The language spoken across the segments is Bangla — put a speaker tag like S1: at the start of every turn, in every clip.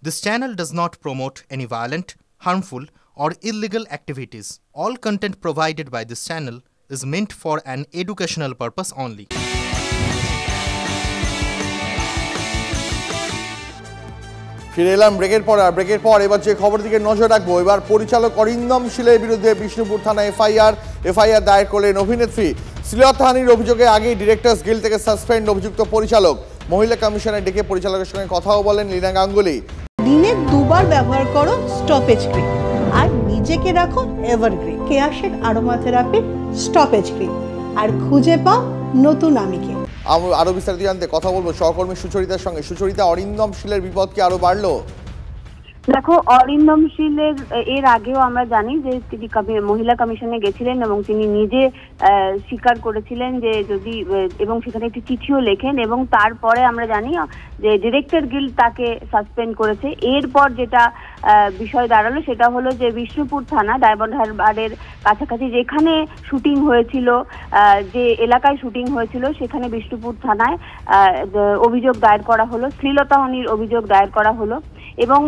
S1: This channel does not promote any violent, harmful, or illegal activities. All content provided by this channel is meant for an educational purpose only.
S2: ফিরে এলাম ব্রেকের পর এবার যে খবর দিকে নজর রাখবো। এবার পরিচালক অরিন্দম শীলের বিরুদ্ধে বিষ্ণুপুর থানায় এফআইআর দায়ের করলেন অভিনেত্রী। শ্লীলতাহানির অভিযোগে আগেই ডিরেক্টর্স গিল্ড থেকে সাসপেন্ড অভিযুক্ত পরিচালক। মহিলা কমিশনে ডেকে পরিচালকের সঙ্গে কথাও বলেন লীনা গাঙ্গুলি।
S3: দিনে দুবার ব্যবহার করো স্টপেজ ক্রিম আর নিজেকে রাখো এভারগ্রিন কেয়াশেক আরোমা থেরাপি স্টপেজ ক্রিম আর খুঁজে পাও নতুন আমিকে।
S2: আরো বিস্তারিত জানতে কথা বলবো সহকর্মী সুচরিতার সঙ্গে। সুচরিতা, অরিন্দম শীলের বিপদ কি আরো বাড়লো?
S4: দেখো, অরিন্দম শীলের এর আগেও আমরা জানি যে তিনি মহিলা কমিশনে গেছিলেন এবং তিনি নিজে স্বীকার করেছিলেন যে যদি এবং সেখানে একটি চিঠিও লেখেন এবং তারপরে আমরা জানি যে ডিরেক্টর গিল্ড তাকে সাসপেন্ড করেছে। এরপর যেটা বিষয় দাঁড়ালো সেটা হলো যে বিষ্ণুপুর থানা ডায়মন্ড হারবারের কাছাকাছি যেখানে শুটিং হয়েছিল, যে এলাকায় শুটিং হয়েছিল সেখানে বিষ্ণুপুর থানায় অভিযোগ দায়ের করা হলো, শ্লীলতাহানির অভিযোগ দায়ের করা হলো এবং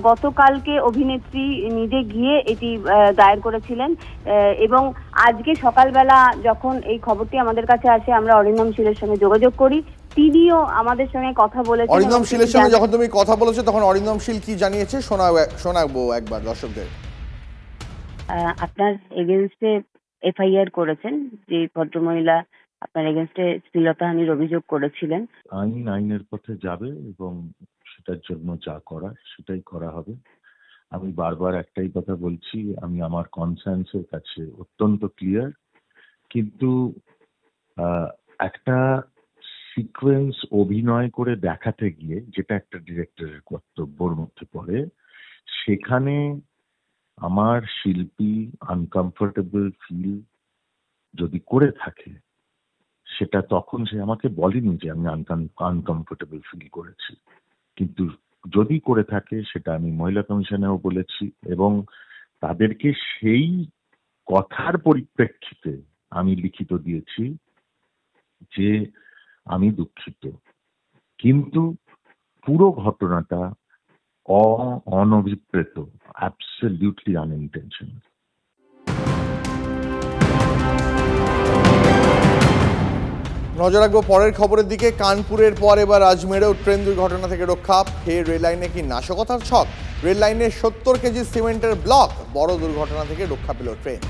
S4: গতকালকে অভিনেত্রী নিজে গিয়ে এটি দায়ের করেছিলেন এবং আজকে সকালবেলা যখন এই খবরটি আমাদের কাছে আসে আমরা অরিন্দম শীলের সঙ্গে যোগাযোগ করি। তিনিও আমাদের সঙ্গে কথা বলেছেন।
S2: অরিন্দম শীলের সঙ্গে যখন তুমি কথা বলেছো তখন অরিন্দম শীল কি জানিয়েছে শোনাবো একবার দর্শকদের।
S4: আপনার এগেইনস্টে এফআইআর করেছেন, যে ভদ্রমহিলা আপনার এগেইনস্টে শ্লীলতাহানির অভিযোগ করেছিলেন।
S5: আইনের পথে যাবে এবং সেটার জন্য যা করা সেটাই করা হবে। আমি বারবার একটাই কথা বলছি, আমি আমার কনসার্নসের কাছে অত্যন্ত ক্লিয়ার, কিন্তু একটা সিকোয়েন্স অভিনয় করে দেখাতে গিয়ে যেটা একটা ডিরেক্টরের কর্তব্যের মধ্যে পড়ে, সেখানে আমার শিল্পী আনকমফোর্টেবল ফিল যদি করে থাকে সেটা তখন সে আমাকে বলেনি যে আমি আনকমফোর্টেবল ফিল করেছি, কিন্তু যদি করে থাকে সেটা আমি মহিলা কমিশনেও বলেছি এবং তাদেরকে সেই কথার পরিপ্রেক্ষিতে আমি লিখিত দিয়েছি যে আমি দুঃখিত, কিন্তু পুরো ঘটনাটা অনভিপ্রেত, অ্যাবসলিউটলি আনইনটেনশনাল।
S2: নজর রাখবো পরের খবরের দিকে। কানপুরের পর এবার আজমেরেও ট্রেন দুর্ঘটনা থেকে রক্ষা। ফের রেল লাইনে কি নাশকতার ছক? রেল লাইনে 70 কেজি সিমেন্টের ব্লক, বড় দুর্ঘটনা থেকে রক্ষা পেল ট্রেন।